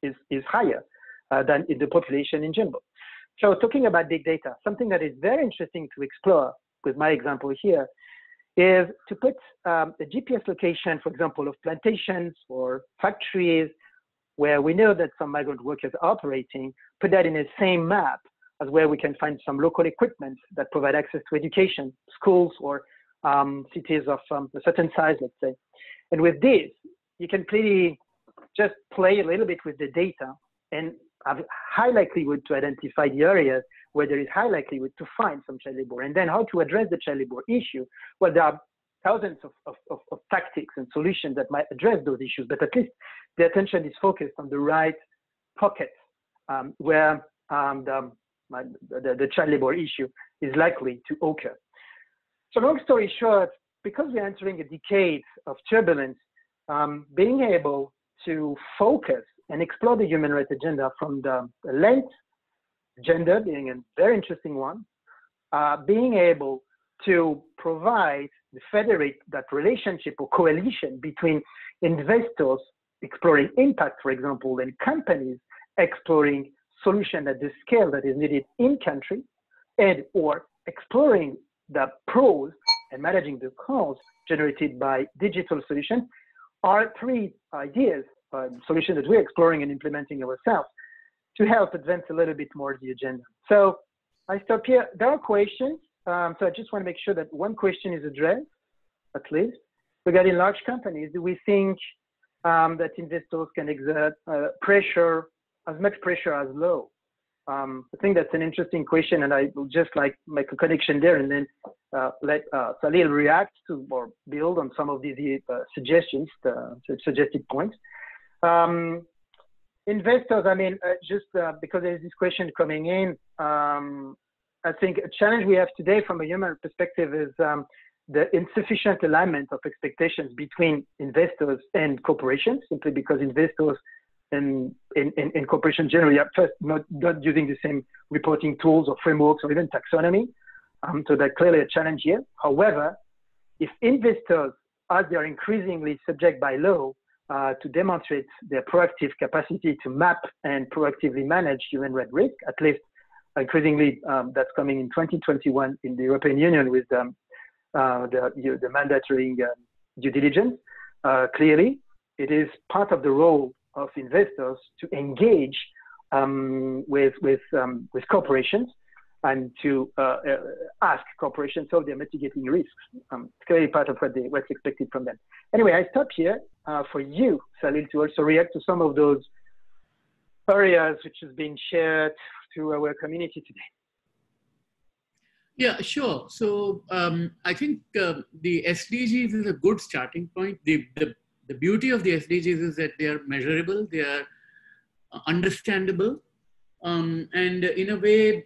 is higher than in the population in general. So talking about big data, something that is very interesting to explore with my example here is to put a GPS location, for example, of plantations or factories where we know that some migrant workers are operating, put that in the same map as where we can find some local equipment that provide access to education, schools or cities of a certain size, let's say. And with this, you can clearly just play a little bit with the data and have high likelihood to identify the areas where there is high likelihood to find some child labor. And then how to address the child labor issue? Well, there are thousands of tactics and solutions that might address those issues, but at least the attention is focused on the right pockets where the child labor issue is likely to occur. So long story short, because we're entering a decade of turbulence, being able to focus and explore the human rights agenda from the lens, gender being a very interesting one, being able to provide, federate that relationship or coalition between investors exploring impact, for example, and companies exploring solution at the scale that is needed in country, and or exploring the pros and managing the cons generated by digital solutions are three ideas, solutions that we're exploring and implementing ourselves to help advance a little bit more the agenda. So I stop here. There are questions. So I just want to make sure that one question is addressed, at least. Regarding large companies, do we think that investors can exert pressure, as much pressure as low? I think that's an interesting question, and I will just like make a connection there and then let Salil react to or build on some of these suggestions, suggested points. Investors, I mean, just because there is this question coming in, I think a challenge we have today from a human perspective is the insufficient alignment of expectations between investors and corporations, simply because investors and corporations generally are first not using the same reporting tools or frameworks or even taxonomy. So that's clearly a challenge here. However, if investors, as they are increasingly subject by law to demonstrate their proactive capacity to map and proactively manage human rights risk, at least increasingly that's coming in 2021 in the European Union with the mandatory due diligence, clearly it is part of the role of investors to engage with corporations and to ask corporations how they're mitigating risks. It's clearly part of what's expected from them. Anyway, I stop here for you, Salil, to also react to some of those areas which is being shared to our community today. Yeah, sure. So I think the SDGs is a good starting point. The beauty of the SDGs is that they are measurable, they are understandable, and in a way,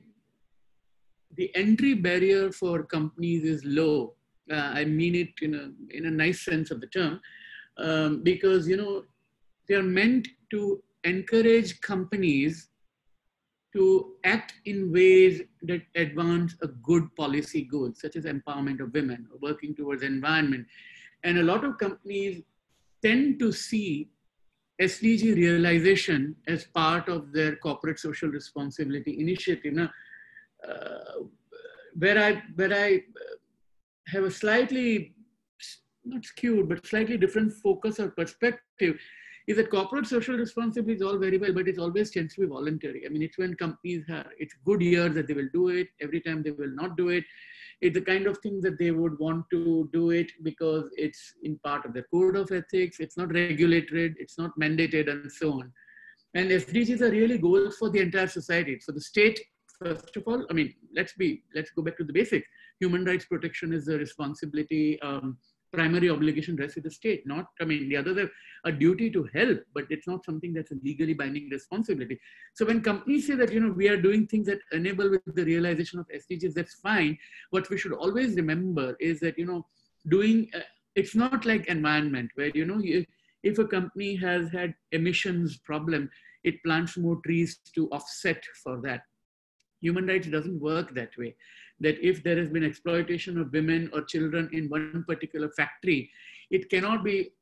the entry barrier for companies is low. I mean it in a nice sense of the term, because they are meant to encourage companies to act in ways that advance a good policy goal, such as empowerment of women, or working towards environment. And a lot of companies tend to see SDG realization as part of their corporate social responsibility initiative. Now, where I have a slightly, not skewed, but slightly different focus or perspective is that corporate social responsibility is all very well, but it always tends to be voluntary. I mean, it's when companies have, it's good years that they will do it, every time they will not do it. It's the kind of thing that they would want to do it because it's in part of their code of ethics, it's not regulated, it's not mandated, and so on. And SDGs are really goals for the entire society. For the state, first of all, I mean, let's go back to the basics. Human rights protection is the responsibility, primary obligation rests with the state, not, I mean, the others have a duty to help, but it's not something that's a legally binding responsibility. So when companies say that, we are doing things that enable with the realization of SDGs, that's fine. What we should always remember is that, it's not like environment where, if a company has had emissions problem, it plants more trees to offset for that. Human rights doesn't work that way. That if there has been exploitation of women or children in one particular factory, it cannot be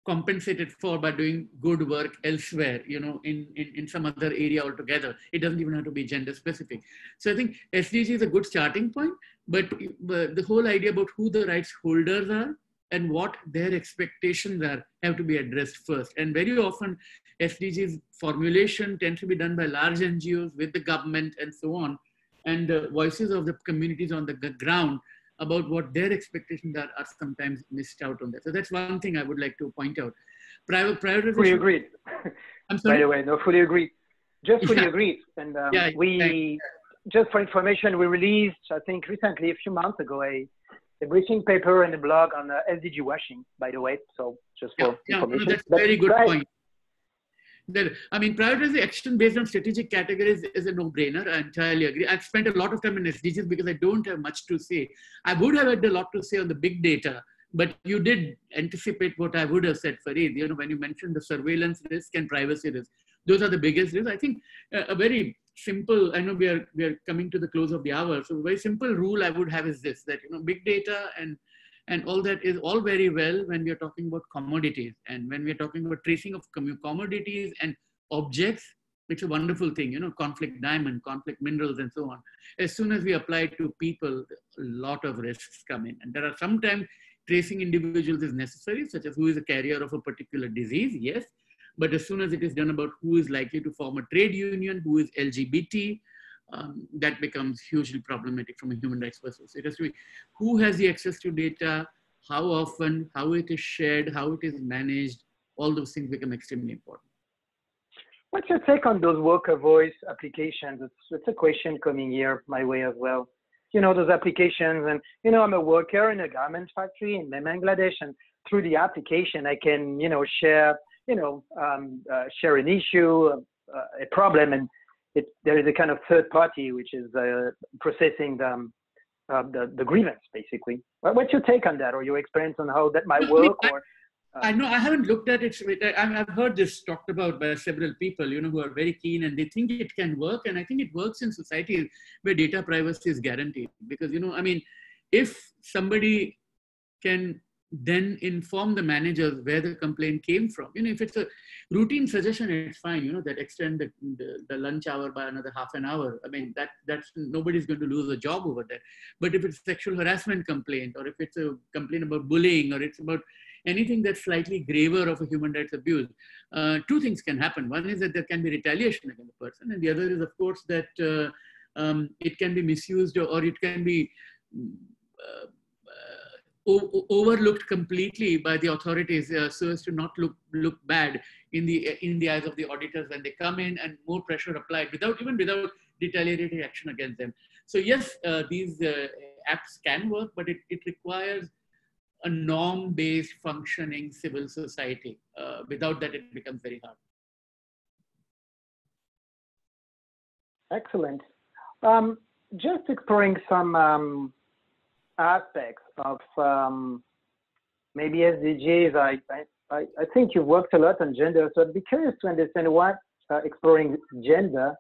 compensated for by doing good work elsewhere, in some other area altogether. It doesn't even have to be gender specific. So I think SDG is a good starting point, but the whole idea about who the rights holders are and what their expectations are have to be addressed first. And very often SDGs formulation tends to be done by large NGOs with the government and so on. And the voices of the communities on the ground about what their expectations are sometimes missed out on that. So that's one thing I would like to point out. Prioritization. Fully agreed. I'm sorry? By the way, no, fully agreed. Just fully Yeah. agreed. And Yeah, just for information, we released, I think recently, a few months ago, a briefing paper and a blog on SDG washing, by the way. So just for information. No, that's a very good point. I mean, prioritizing action based on strategic categories is a no-brainer. I entirely agree. I've spent a lot of time in SDGs because I don't have much to say. I would have had a lot to say on the big data, but you did anticipate what I would have said, Fareed. You know, when you mentioned the surveillance risk and privacy risk, those are the biggest risks. I think a very simple, I know we are coming to the close of the hour. So a very simple rule I would have is this, that, you know, big data and all that is all very well when we are talking about commodities. And when we are talking about tracing of commodities and objects, it's a wonderful thing, you know, conflict diamond, conflict minerals, and so on. As soon as we apply it to people, a lot of risks come in. And there are sometimes tracing individuals is necessary, such as who is a carrier of a particular disease, yes. But as soon as it is done about who is likely to form a trade union, who is LGBT, that becomes hugely problematic from a human rights perspective. It has to be who has the access to data, how often, how it is shared, how it is managed. All those things become extremely important. What's your take on those worker voice applications? It's a question coming here my way as well. You know, those applications, and, you know, I'm a worker in a garment factory in Bangladesh, and through the application, I can, you know, share an issue, a problem, and there is a kind of third party which is processing the grievance, basically. What's your take on that, or your experience on how that might work? I know I haven't looked at it. I've heard this talked about by several people, you know, who are very keen, and they think it can work. And I think it works in societies where data privacy is guaranteed. Because, you know, I mean, if somebody can then inform the managers where the complaint came from, you know, if it's a routine suggestion, it's fine, you know, that extend the lunch hour by another half an hour. I mean, that's nobody's going to lose a job over that. But if it's a sexual harassment complaint, or if it's a complaint about bullying, or it's about anything that's slightly graver of a human rights abuse, two things can happen. One is that there can be retaliation against the person, and the other is, of course, that it can be misused, or it can be overlooked completely by the authorities, so as to not look bad in the eyes of the auditors when they come in, and more pressure applied without retaliatory action against them. So yes, these apps can work, but it requires a norm-based functioning civil society. Without that, it becomes very hard. Excellent. Just exploring some aspects of maybe SDGs. I think you've worked a lot on gender, so I'd be curious to understand what exploring gender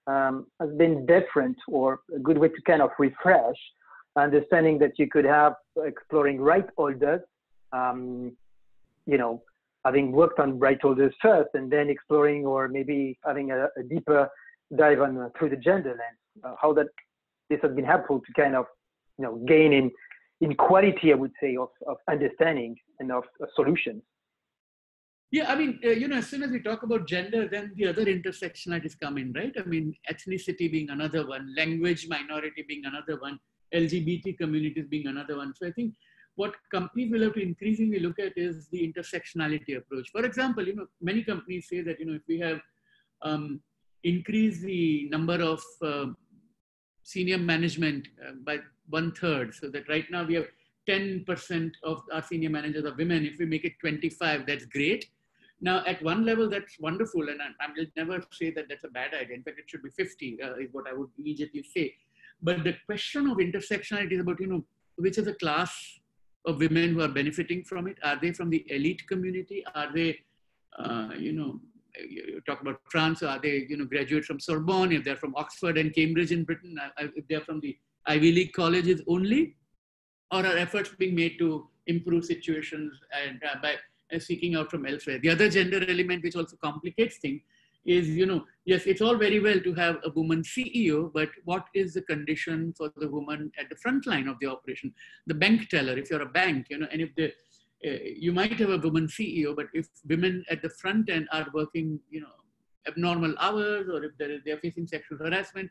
has been different, or a good way to kind of refresh understanding that you could have exploring right holders, you know, having worked on right holders first, and then exploring, or maybe having a deeper dive on through the gender lens, how this has been helpful to kind of, you know, gain in quality, I would say, of understanding and of solutions. Yeah, I mean, you know, as soon as we talk about gender, then the other intersectionalities come in, right? I mean, ethnicity being another one, language minority being another one, LGBT communities being another one. So I think what companies will have to increasingly look at is the intersectionality approach. For example, you know, many companies say that, you know, if we have increased the number of senior management by 1/3, so that right now we have 10% of our senior managers are women. If we make it 25, that's great. Now, at one level, that's wonderful, and I will never say that that's a bad idea. In fact, it should be 50, is what I would immediately say. But the question of intersectionality is about, you know, which is the class of women who are benefiting from it. Are they from the elite community? Are they, you know, you talk about France, so are they, you know, graduates from Sorbonne? If they're from Oxford and Cambridge in Britain, if they're from the Ivy League colleges only, or are efforts being made to improve situations and by seeking out from elsewhere? The other gender element, which also complicates things, is, you know, yes, it's all very well to have a woman CEO, but what is the condition for the woman at the front line of the operation? The bank teller, if you're a bank, you know, and if you might have a woman CEO, but if women at the front end are working, you know, abnormal hours, or if they're facing sexual harassment,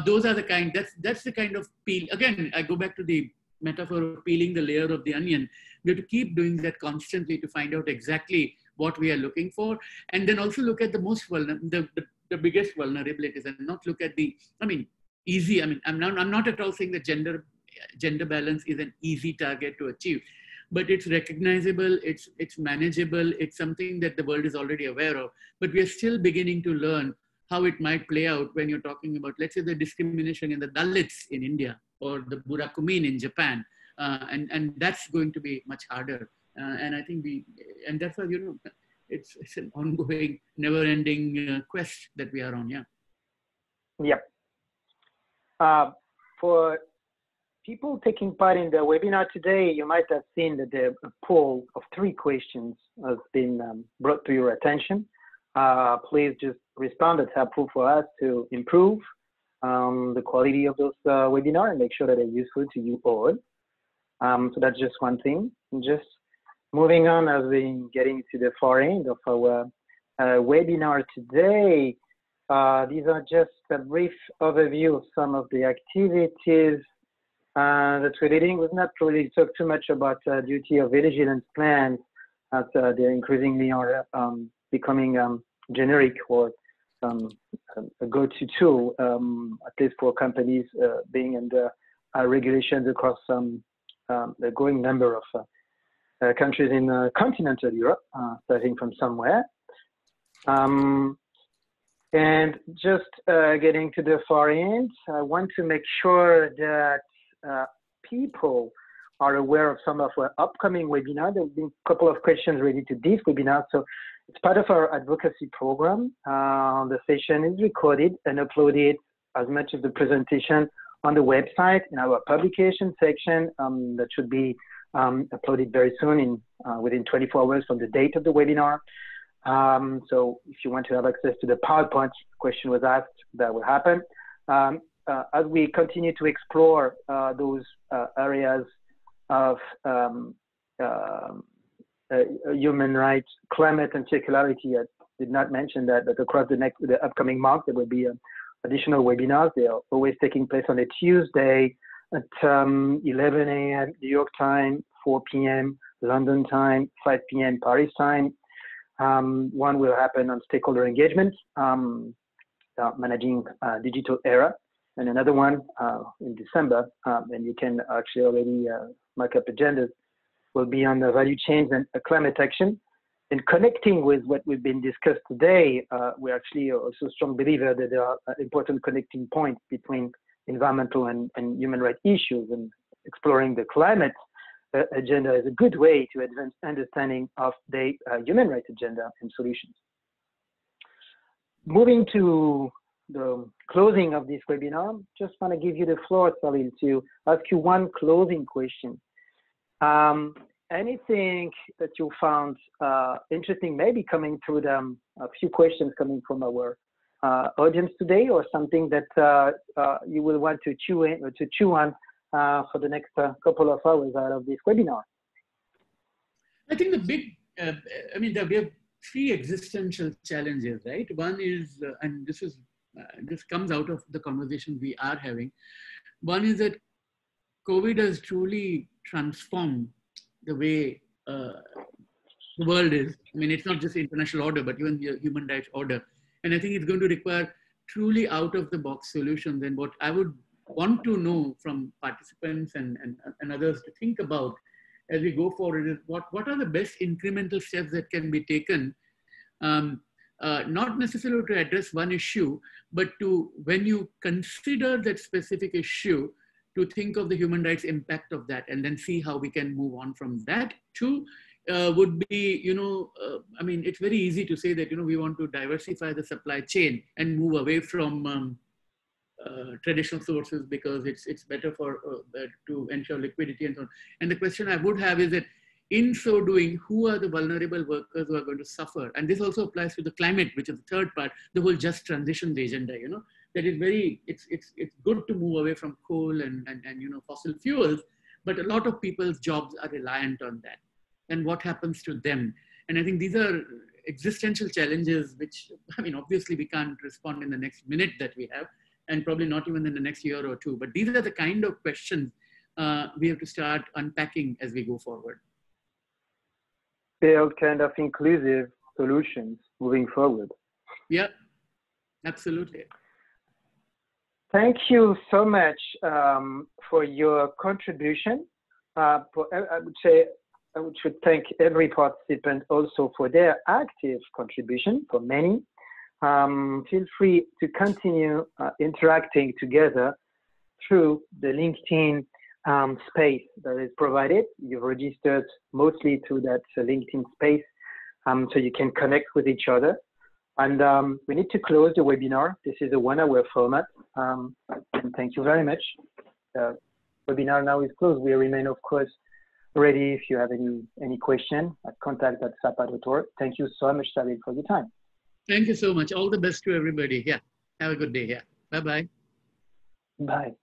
those are the kind, that's the kind of peel. Again, I go back to the metaphor of peeling the layer of the onion. We have to keep doing that constantly to find out exactly what we are looking for, and then also look at the most the biggest vulnerabilities, and not look at the, I mean, easy. I mean, I'm not at all saying that gender balance is an easy target to achieve, but it's recognizable, it's manageable, it's something that the world is already aware of, but we are still beginning to learn how it might play out when you're talking about, let's say, the discrimination in the Dalits in India or the Burakumin in Japan. And that's going to be much harder. And I think and that's why, it's an ongoing, never-ending quest that we are on, yeah. Yep. For people taking part in the webinar today, you might have seen that the poll of 3 questions has been brought to your attention. Please just respond. It's helpful for us to improve the quality of those webinars and make sure that they're useful to you all. So that's just one thing. And just moving on, as we're getting to the far end of our webinar today, these are just a brief overview of some of the activities that we're leading. We've not really talked too much about duty of vigilance plans, as they increasingly are becoming generic or a go-to tool, at least for companies being under regulations across a growing number of countries in continental Europe, starting from somewhere. And just getting to the far end, I want to make sure that people are aware of some of our upcoming webinars. There have been a couple of questions related to this webinar. So it's part of our advocacy program. The session is recorded and uploaded, as much as the presentation, on the website in our publication section. That should be uploaded very soon, within 24 hours from the date of the webinar. So if you want to have access to the PowerPoint, question was asked, that will happen. As we continue to explore those areas of human rights, climate, and circularity, I did not mention that, but across the upcoming month, there will be additional webinars. They are always taking place on a Tuesday at 11 a.m. New York time, 4 p.m. London time, 5 p.m. Paris time. One will happen on stakeholder engagement, managing digital era, and another one in December, and you can actually already mark up agendas, will be on the value chains and climate action. And connecting with what we've been discussed today, we're actually also strong believer that there are important connecting points between environmental and human rights issues, and exploring the climate agenda is a good way to advance understanding of the human rights agenda and solutions. Moving to the closing of this webinar, just want to give you the floor, Salil, to ask you one closing question. Anything that you found interesting, maybe coming through a few questions coming from our audience today, or something that you will want to chew on for the next couple of hours out of this webinar? I think the big, we have 3 existential challenges, right? One is, and this comes out of the conversation we are having. One is that COVID has truly transformed the way the world is. I mean, it's not just the international order, but even the human rights order. And I think it's going to require truly out-of-the-box solutions. And what I would want to know from participants and others to think about as we go forward is what are the best incremental steps that can be taken, not necessarily to address one issue, but to, when you consider that specific issue, to think of the human rights impact of that, and then see how we can move on from that. 2 would be, it's very easy to say that, we want to diversify the supply chain and move away from traditional sources because it's better for to ensure liquidity and so on. And the question I would have is that, in so doing, who are the vulnerable workers who are going to suffer? And this also applies to the climate, which is the third part, the whole just transition agenda, that is it's good to move away from coal and fossil fuels, but a lot of people's jobs are reliant on that. And what happens to them? And I think these are existential challenges, which, obviously we can't respond in the next minute that we have, and probably not even in the next year or 2, but these are the kind of questions we have to start unpacking as we go forward. build kind of inclusive solutions moving forward. Yeah, absolutely. Thank you so much for your contribution. I should thank every participant also for their active contribution, for many. Feel free to continue interacting together through the LinkedIn space that is provided. You've registered mostly through that LinkedIn space, so you can connect with each other. And we need to close the webinar. This is a 1-hour format. And thank you very much. The webinar now is closed. We remain, of course, ready if you have any question at contact@ksapa.org. Thank you so much, Salil, for your time. Thank you so much. All the best to everybody. Yeah. Have a good day. Yeah. Bye-bye. Bye.